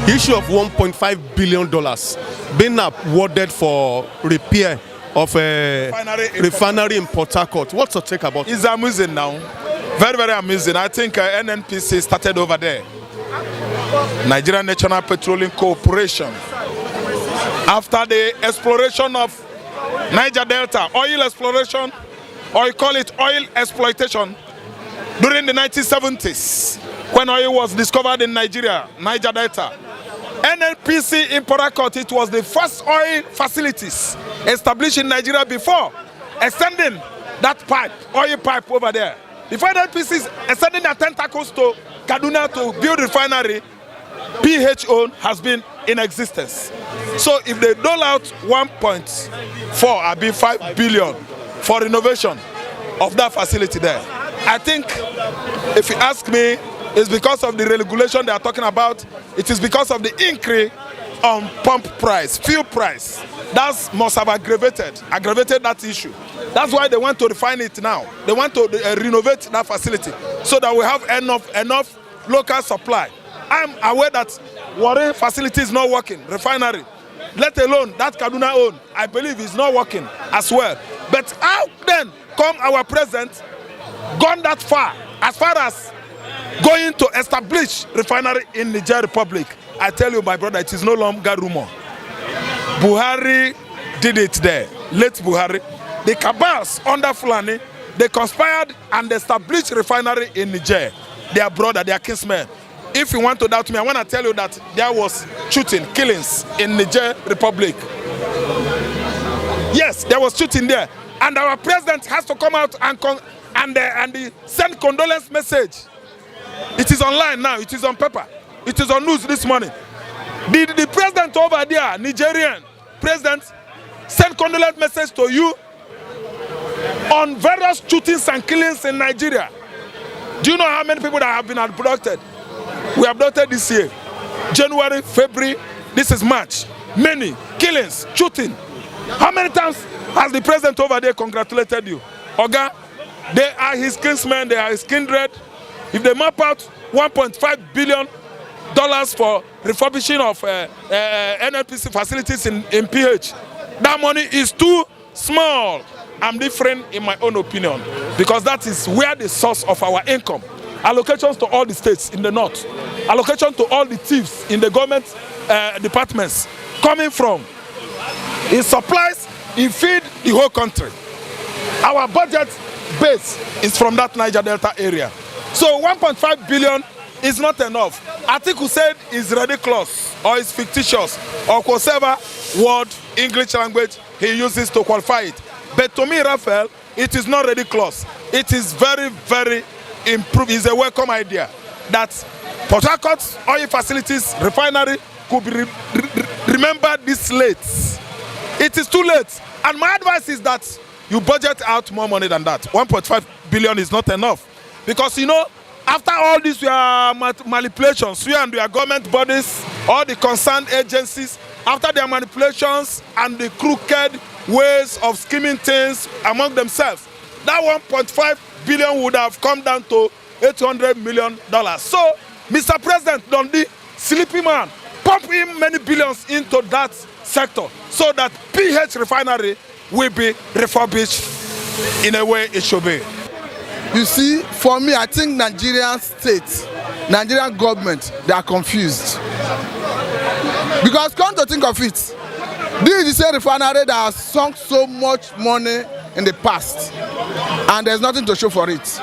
issue of $1.5 billion being awarded for repair of a refinery in Port-Harcourt. What's your take about it? It's amusing now. Very, very amusing. I think NNPC started over there. Nigerian National Petroleum Corporation. After the exploration of Niger Delta, oil exploration, or you call it oil exploitation, during the 1970s, when oil was discovered in Nigeria, Niger Delta, NNPC in Port-Harcourt, it was the first oil facilities established in Nigeria before extending that pipe, oil pipe over there. Before NNPC is extending their tentacles to Kaduna to build refinery, PHO has been in existence. So if they dole out 1.4 or 5 billion for renovation of that facility there, I think, if you ask me, it's because of the regulation they are talking about. It is because of the increase on pump price, fuel price. That must have aggravated that issue. That's why they want to refine it now. They want to renovate that facility so that we have enough local supply. I'm aware that Warren facility is not working, refinery, let alone that Kaduna own, I believe is not working as well. But how then come our president gone that far as going to establish refinery in Niger Republic? I tell you, my brother, it is no longer rumor. Buhari did it there, late Buhari. The cabals under Fulani, they conspired and established refinery in Niger. Their brother, their kinsmen. If you want to doubt me, I want to tell you that there was shooting, killings in Niger Republic. Yes, there was shooting there. And our president has to come out and send condolence message. It is online now, it is on paper. It is on news this morning. The president over there, Nigerian president, sent condolence message to you on various shootings and killings in Nigeria. Do you know how many people that have been abducted? We abducted this year, January, February, this is March. Many killings, shooting. How many times has the president over there congratulated you? Oga, they are his kinsmen, they are his kindred. If they map out $1.5 billion for refurbishing of NNPC facilities in PH, that money is too small. I'm different in my own opinion, because that is where the source of our income. Allocations to all the states in the north, allocation to all the thieves in the government departments coming from. It supplies, it feeds the whole country. Our budget base is from that Niger Delta area. So 1.5 billion is not enough. Atiku said is ridiculous or is fictitious or whatever word, English language he uses to qualify it. But to me, Raphael, it is not ridiculous. It is very, very improved. It's a welcome idea that Port-Harcourt oil facilities, refinery could be remembered this late. It is too late. And my advice is that you budget out more money than that. 1.5 billion is not enough. Because, you know, after all these manipulations, you and your government bodies, all the concerned agencies, after their manipulations and the crooked ways of scheming things among themselves, that 1.5 billion would have come down to $800 million. So, Mr. President, don't be sleepy man, pump in many billions into that sector so that PH refinery will be refurbished in a way it should be. You see, for me, I think Nigerian state, Nigerian government, they are confused. Because come to think of it, this is the same refinery that has sunk so much money in the past, and there's nothing to show for it.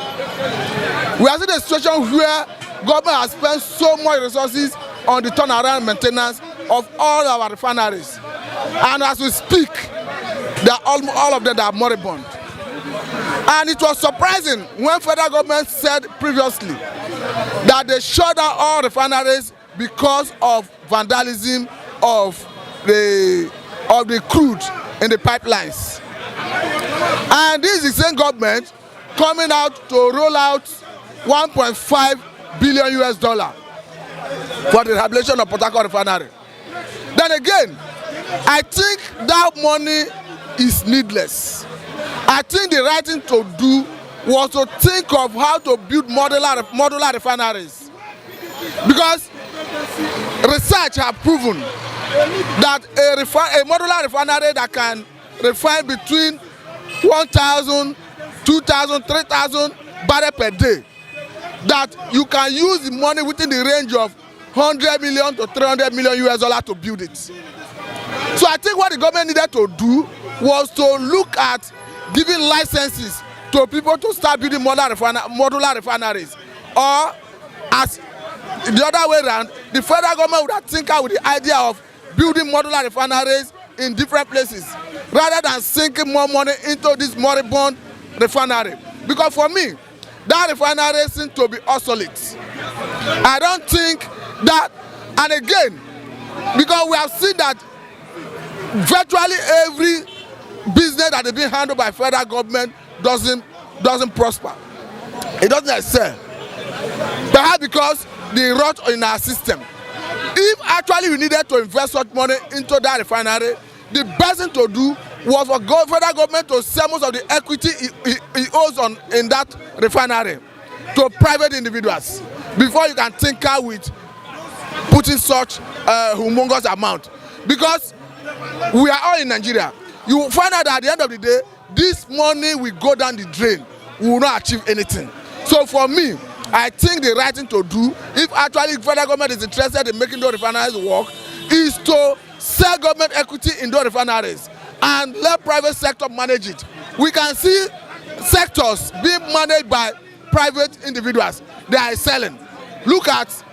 We are in a situation where government has spent so much resources on the turnaround maintenance of all our refineries. And as we speak, all of them are moribund. And it was surprising when federal government said previously that they shut down all refineries because of vandalism of the crude in the pipelines. And this is the same government coming out to roll out $1.5 billion for the rehabilitation of Port-Harcourt Refinery. Then again, I think that money is needless. I think the right thing to do was to think of how to build modular refineries. Because research have proven that a modular refinery that can refine between 1,000, 2,000, 3,000 barrels per day, that you can use the money within the range of 100 million to 300 million US dollars to build it. So I think what the government needed to do was to look at giving licenses to people to start building modular refineries, or as the other way around, the federal government would have tinkered with the idea of building modular refineries in different places rather than sinking more money into this moribund refinery. Because for me, that refinery seems to be obsolete. I don't think that, and again, because we have seen that virtually every business that is being handled by federal government doesn't prosper. It doesn't excel. Perhaps because the rot in our system. If actually we needed to invest such money into that refinery, the best thing to do was for federal government to sell most of the equity it owes in that refinery to private individuals before you can tinker with putting such humongous amount. Because we are all in Nigeria. You will find out that at the end of the day, this money will go down the drain. We will not achieve anything. So for me, I think the right thing to do, if actually federal government is interested in making those refineries work, is to sell government equity in those refineries and let private sector manage it. We can see sectors being managed by private individuals. They are selling. Look at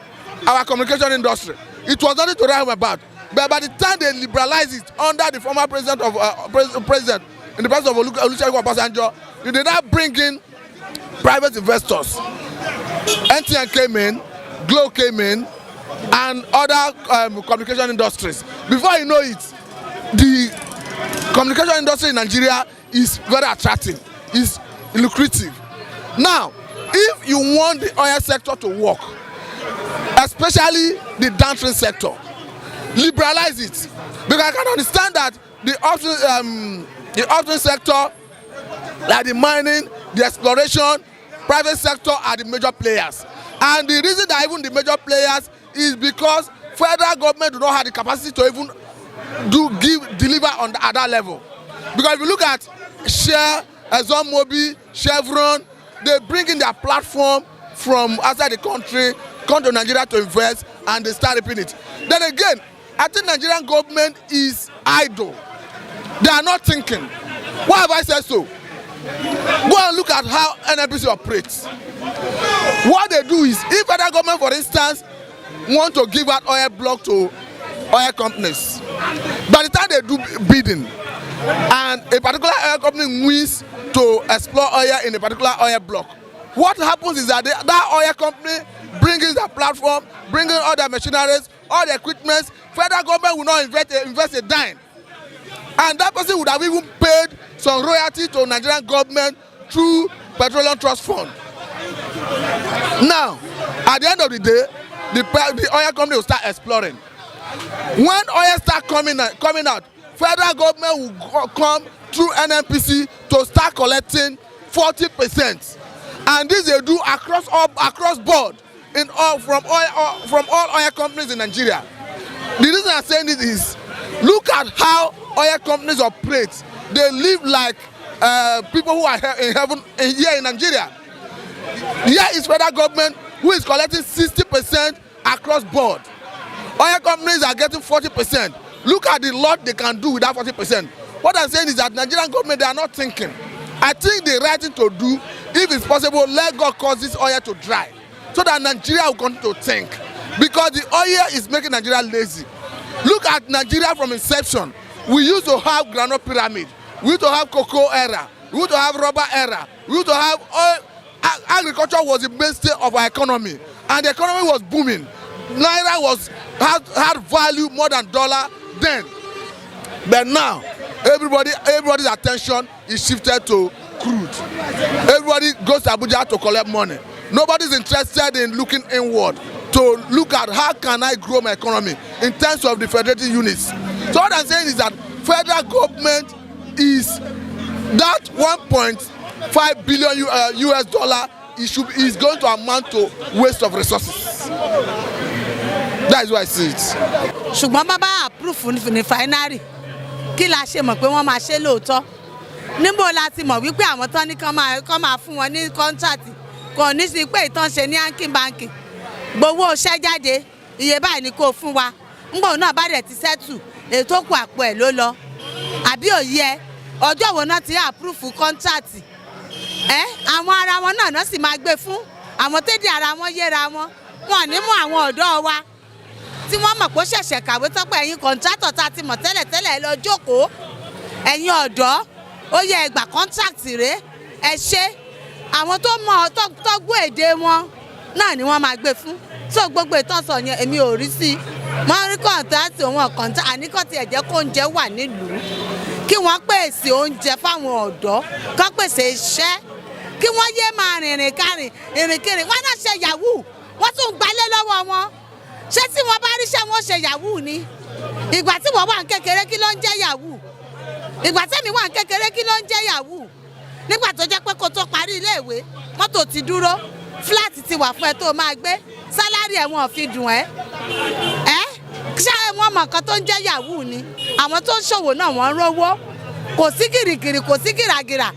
our communication industry. It was nothing to write about. But by the time they liberalized it under the former president of in the person of Olusegun Obasanjo, they did not bring in private investors. NTN came in, Glo came in, and other communication industries. Before you know it, the communication industry in Nigeria is very attractive, is lucrative. Now, if you want the oil sector to work, especially the downstream sector, liberalize it. Because I can understand that the upstream sector, like the mining, the exploration, private sector are the major players. And the reason that even the major players is because federal government do not have the capacity to even deliver at that level. Because if you look at Shell, ExxonMobil, Chevron, they bring in their platform from outside the country, come to Nigeria to invest, and they start reaping it. Then again, I think Nigerian government is idle. They are not thinking. Why have I said so? Go and look at how NNPC operates. What they do is, if federal government, for instance, want to give out oil block to oil companies, by the time they do bidding, and a particular oil company wins to explore oil in a particular oil block, what happens is that that oil company brings in their platform, bringing all their machineries, all the equipment. Federal government will not invest a dime. And that person would have even paid some royalty to Nigerian government through Petroleum Trust Fund. Now, at the end of the day, the oil company will start exploring. When oil start coming out, federal government will come through NNPC to start collecting 40%. And this they do across board from all oil companies in Nigeria. The reason I'm saying this is, look at how oil companies operate. They live like people who are in heaven here in Nigeria. Here is federal government who is collecting 60% across board. Oil companies are getting 40%. Look at the lot they can do with that 40%. What I'm saying is that Nigerian government, they are not thinking. I think the right thing to do, if it's possible, let God cause this oil to dry, so that Nigeria will continue to think. Because the oil is making Nigeria lazy. Look at Nigeria from inception. We used to have granite pyramid. We used to have cocoa era. We used to have rubber era. We used to have oil. Agriculture was the mainstay of our economy, and the economy was booming. Naira had value more than dollar then. But now, everybody's attention is shifted to crude. Everybody goes to Abuja to collect money. Nobody's interested in looking inward to look at how can I grow my economy in terms of the federated units. So what I'm saying is that federal government is that 1.5 billion US dollar is going to amount to waste of resources. That is why I see it. ṣùgbọ́n bàbá approve refinery kí la ṣe mọ̀ pé wọ́n máa ṣe lóòótọ́ níbo la ti mọ̀ wípé àwọn tán ní kán máa fún wọn ní kọ́ńtàtì kò ní sí pé ìtàn ṣe ní hankin banking gbowó iṣẹ́ jáde iye báyìí ni kò fún wa ńgbò náà bá dẹ̀ ti sẹ́tù ètò kù àpò ẹ̀ ló lọ àbí òye ọjọ́ wo náà ti approve kọ́ńtàtì àwọn ara wọn náà sì máa gbé fún àwọn tẹ́dí ara wọn yéra wọn wọn ní mú àwọn ọ̀dọ́ wa tí wọ́n mọ̀ pé ó ṣẹ̀ṣẹ̀ kàwé tọ́pọ̀ ẹ̀yin kọ̀ǹtrátọ̀ tá a ti mọ̀ tẹ́lẹ̀ lọ jókòó ẹ̀yin ọ̀dọ́ ó yẹ ẹgbà kọ́ńtàkì rẹ̀ ẹ ṣe àwọn tó mọ̀ tọ́gbọ́ èdè wọn náà ni wọ́n máa gbé fún tó gbogbo ìtọ́sọ̀ yẹn èmi ò rí sí wọ́n rí kọ̀ǹtrátì òun kọ̀ǹtrátì àníkọ́ ti ẹ̀jẹ̀ kó oúnjẹ wà nílùú kí wọ́n pèsè oúnjẹ fáwọn ọ̀dọ́ kó pèsè iṣẹ́ kí wọ́n yé máa rìnrìn kárìn ìrìnkiri wọ́n náà ṣe yahoo wọ́n tún gbalé lọ́wọ́ wọn ṣé tí wọ́n bá ríṣẹ́ wọn ṣe yahoo ni ìgbà tí wọ́n wà ń kékeré kí ló ń jẹ́ yahoo ìgbà tẹ́mi wà ń kékeré kí ló ń jẹ́ yahoo nígbà tó jẹ́ pé kó tó parí iléèwé mọ́tò ti dúró fúláàtì ti wà fún ẹ tó máa gbé sálárì ẹ̀ wọn ò fi dùn ẹ́ ṣé wọn mọ̀ nǹkan tó ń jẹ́ yahoo ni àwọn tó ń ṣòwò náà wọ́n ń rówó kò sí gìrìgìrì kò sí gìràgìrà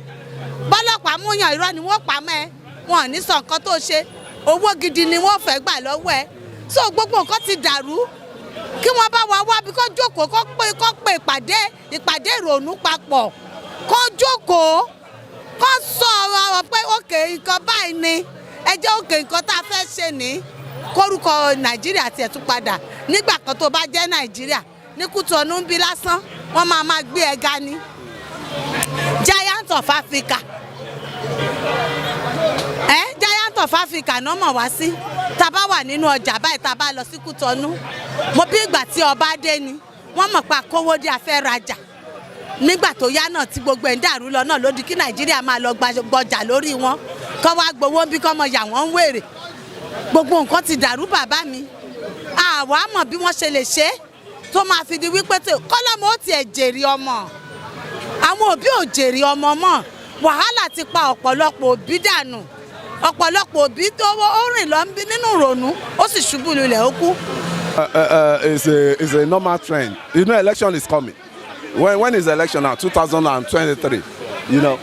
bọ́lọ́pàá múyàn irọ́ ni wọ́n pa mọ́ ẹ wọn ò ní sọ nǹkan tó ṣe owó gidi ni wọ́n fẹ́ gbà lọ́wọ́ ẹ so gbogbo nǹkan ti dàrú kí wọ́n bá wa wá bí kò jókòó kó pé ìpàdé ìrònú papọ̀ kó jókòó kó sọ ọ̀rọ̀ pé òkè nǹkan báyìí ni ẹ jẹ́ òkè nǹkan tá a fẹ́ ṣe ní kórúkọ Nàìjíríà tiẹ̀ tún padà nígbà kan tó bá jẹ́ Nàìjíríà ní Kútọ̀nù ń bí lásán wọ́n máa gbé ẹ ga ni Giant of Africa Giant of Africa náà mọ̀ wá sí tá a bá wà nínú ọjà báyìí tá a bá lọ sí Kútọ̀nù mo bí ìgbà tí ọba dé ni wọ́n mọ̀ pé akówódé afẹ́ rajà nígbà tó yá náà tí gbogbo ẹ̀ ń dàrú lọ náà ló di kí Nàìjíríà máa lọ gbọjà lórí wọn kọ́ wá gbowó bí kọ́ mọ yà wọ́n ń wèrè gbogbo nǹkan ti dàrú bàbá mi àwa mọ̀ bí wọ́n ṣe lè ṣe tó máa fi di wípé kọ́lọ́mọ ó tiẹ̀ jèrè ọmọ àwọn òbí ò jèrè ọmọ mọ́ wàhálà ti pa ọ̀pọ̀lọpọ̀ òbí dànù ọ̀pọ̀lọpọ̀ òbí tó ó rìn lọ nínú ìrònú ó sì ṣubú lulẹ̀ ó kú. It's a normal trend. You know, election is coming. When is election now? 2023. You know,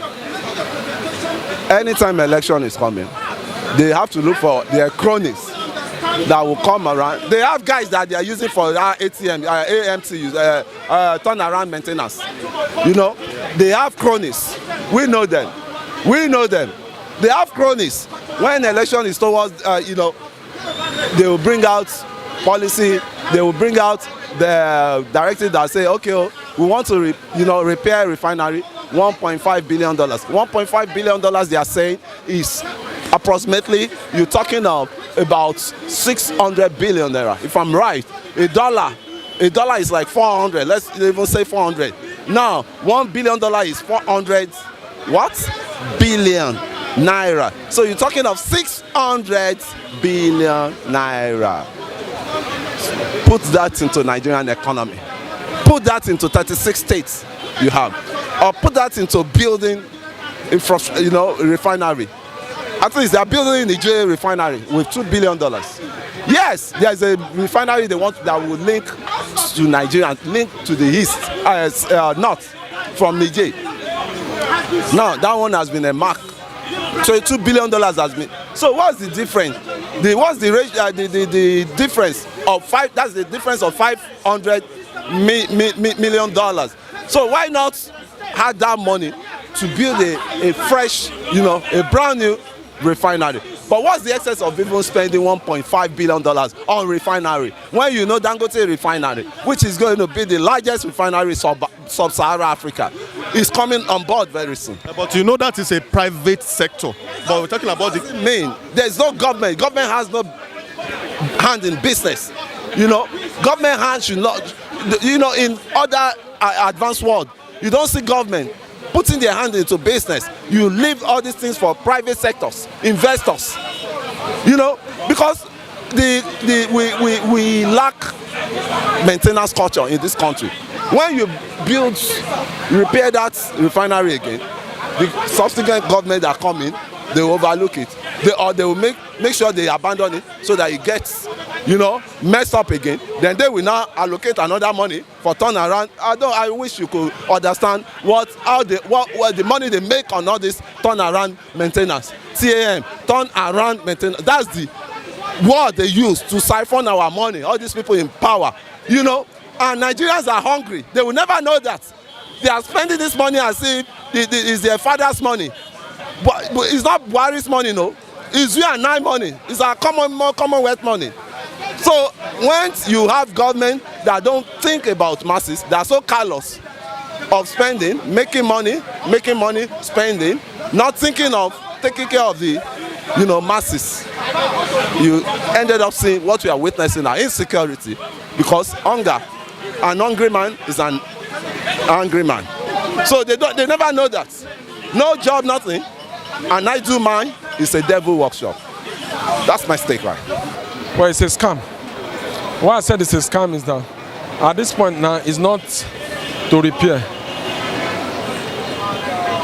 anytime election is coming, they have to look for their cronies that will come around. They have guys that they are using for ATM, AMT, turnaround maintenance. You know, they have cronies. We know them. They have cronies. When election is towards, you know, they will bring out policy. They will bring out the directive that say, okay, we want to, repair a refinery. $1.5 billion. $1.5 billion they are saying is approximately, you're talking of about 600 billion naira. If I'm right, a dollar is like 400. Let's even say 400. Now, $1 billion is 400 what? Billion naira. So you're talking of 600 billion naira. Put that into Nigerian economy. Put that into 36 states you have. Or put that into building refinery. At least they are building in Nigeria refinery with $2 billion. Yes, there's a refinery they want that will link to Nigeria, link to the east, north from Niger. Now that one has been a mark. So $2 billion has been. So what's the difference? What's the difference of five? That's the difference of $500 million. So why not have that money to build a fresh, a brand new refinery? But what's the excess of even spending $1.5 billion on refinery when you know Dangote refinery, which is going to be the largest refinery sub-Sahara Africa, is coming on board very soon. But you know that is a private sector. But we're talking about the main. There's no government. Government has no hand in business. Government hand should not. In other advanced world, you don't see government putting their hand into business. You leave all these things for private sectors, investors. Because we lack maintenance culture in this country. When you repair that refinery again, the subsequent government that come in, they will overlook it. They will make sure they abandon it so that it gets mess up again, then they will now allocate another money for turnaround. I wish you could understand what the money they make on all this turnaround maintenance. TAM, turnaround maintenance. That's the word they use to siphon our money. All these people in power, and Nigerians are hungry. They will never know that. They are spending this money as if it's their father's money. But it's not Buhari's money, no. It's you and I money. It's our Commonwealth money. So when you have government that don't think about masses, they are so callous of spending, making money, spending, not thinking of taking care of the masses. You ended up seeing what we are witnessing now, insecurity, because hunger. An hungry man is an angry man. So they never know that. No job, nothing. And I do mine is a devil workshop. That's my stake, right? Well, it's a scam. Why I said it's a scam is that at this point now it's not to repair.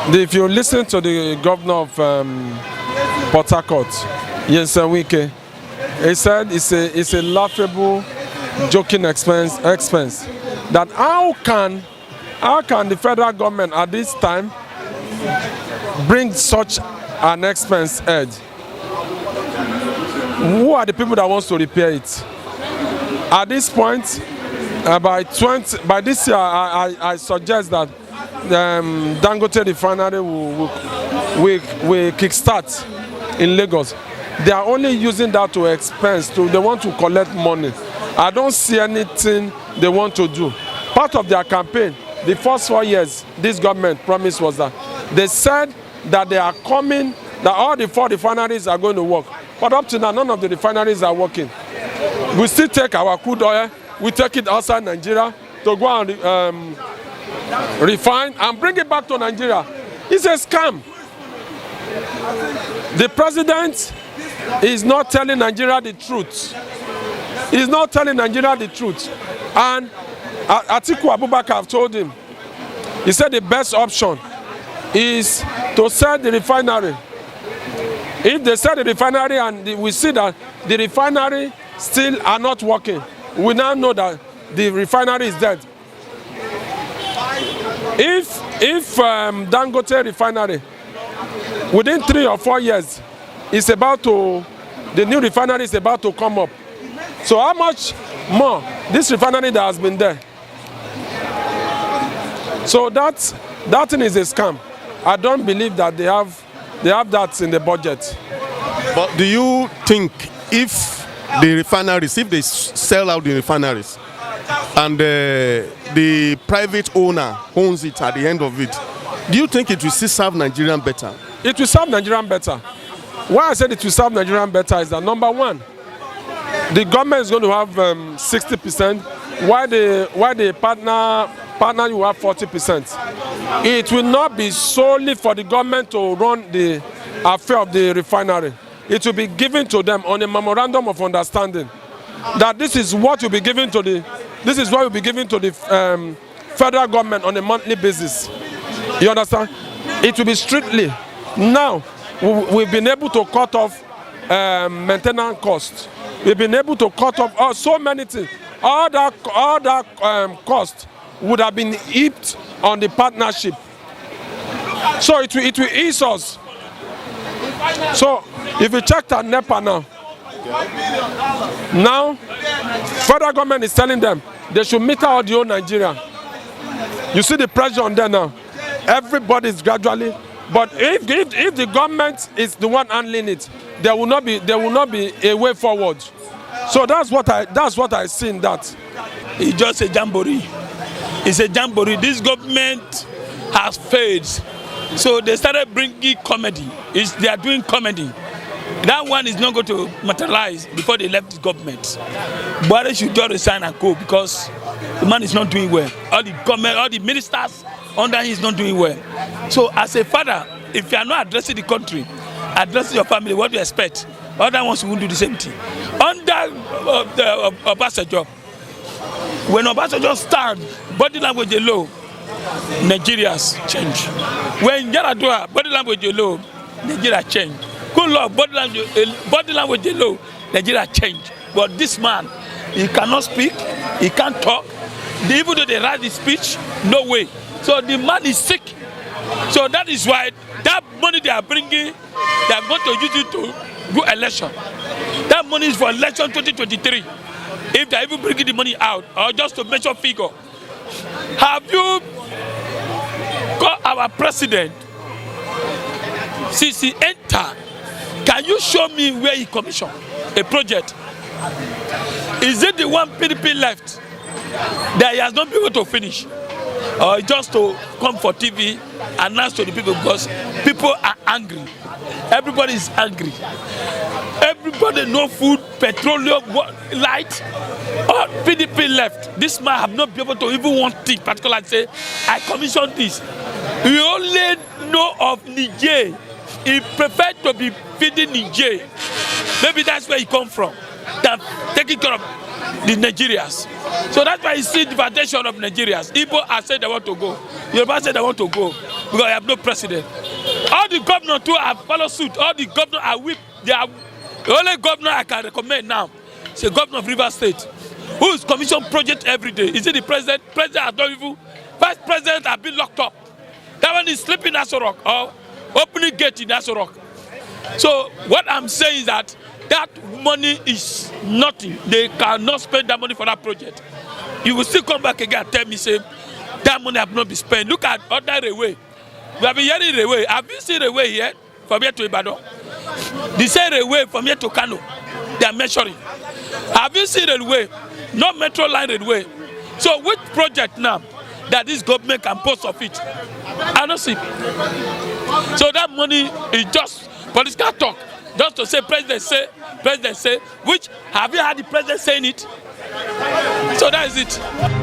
If you listen to the governor of Port-Harcourt, Yensen Wike, he said it's a laughable, joking expense. That how can the federal government at this time bring such an expense edge? Who are the people that wants to repair it? At this point, by this year, I suggest that Dangote Refinery will kickstart in Lagos. They are only using that to expense. They want to collect money. I don't see anything they want to do. Part of their campaign, the first 4 years, this government promise was that they said that they are coming, that all the 4 refineries are going to work. But up to now, none of the refineries are working. We still take our crude oil, we take it outside Nigeria to go and refine and bring it back to Nigeria. It's a scam. The president is not telling Nigeria the truth. He's not telling Nigeria the truth. And Atiku Abubakar have told him, he said the best option is to sell the refinery. If they sell the refinery and we see that the refinery still are not working, we now know that the refinery is dead. If Dangote Refinery within 3 or 4 years the new refinery is about to come up. So how much more this refinery that has been there? So that thing is a scam. I don't believe that they have that in the budget. But do you think if the refineries, if they sell out the refineries and the private owner owns it at the end of it, do you think it will still serve Nigerian better? It will serve Nigerian better. Why I said it will serve Nigerian better is that number one, the government is going to have 60%, while the partner you have 40%. It will not be solely for the government to run the affair of the refinery. It will be given to them on a memorandum of understanding that this is what will be given to the federal government on a monthly basis. You understand? It will be strictly. Now we've been able to cut off maintenance costs. We've been able to cut off so many things. All that cost would have been heaped on the partnership. So it will ease us. So if you check that NEPA now federal government is telling them they should meter out the whole Nigeria. You see the pressure on them now. Everybody is gradually. But if the government is the one handling it, there will not be a way forward. So that's what I see in that. It's just a jamboree. It's a jamboree. This government has failed. So they started bringing comedy. They are doing comedy. That one is not going to materialize before they left the government. But they should just resign and go because the man is not doing well. All the ministers under him is not doing well. So as a father, if you are not addressing the country, addressing your family, what do you expect? Other ones will do the same thing. Under Obasanjo, when Obasanjo started, body language alone, Nigeria's change. When Yaradua, body language alone, Nigeria change. Good Lord, body language alone, Nigeria change. But this man, he cannot speak, he can't talk. Even though they write the speech, no way. So the man is sick. So that is why that money they are bringing, they are going to use it to do election. That money is for election 2023. If they are even bringing the money out, or just to mention figure. Have you got our president, since he entered, can you show me where he commissioned a project? Is it the one PDP left that he has not been able to finish? Or just to come for TV, announce to the people, because people are angry. Everybody is angry. Everybody no food, petroleum, light. All PDP left. This man have not been able to even one thing, particularly say, I commissioned this. We only know of Niger. He preferred to be feeding Niger. Maybe that's where he come from, than taking care of the Nigerians. So that's why you see the foundation of Nigerians. Igbo have said they want to go. Yoruba said they want to go because they have no president. All the governors too have followed suit. All the governors are weak. They are the only governor I can recommend now is the governor of Rivers State, who is commission project every day. Is it the president? President has not even. Vice president have been locked up. That one is sleeping in Aso Rock or opening gate in Aso Rock. So what I'm saying is that money is nothing. They cannot spend that money for that project. You will still come back again and tell me, say, that money have not been spent. Look at other railway. We have been hearing railway. Have you seen railway here from here to Ibadan? The same railway from here to Kano. They are measuring. Have you seen railway? Not metro line railway. So which project now that this government can post of it? I don't see. So that money is just political talk. Just to say president say, which have you had the president saying it? So that is it.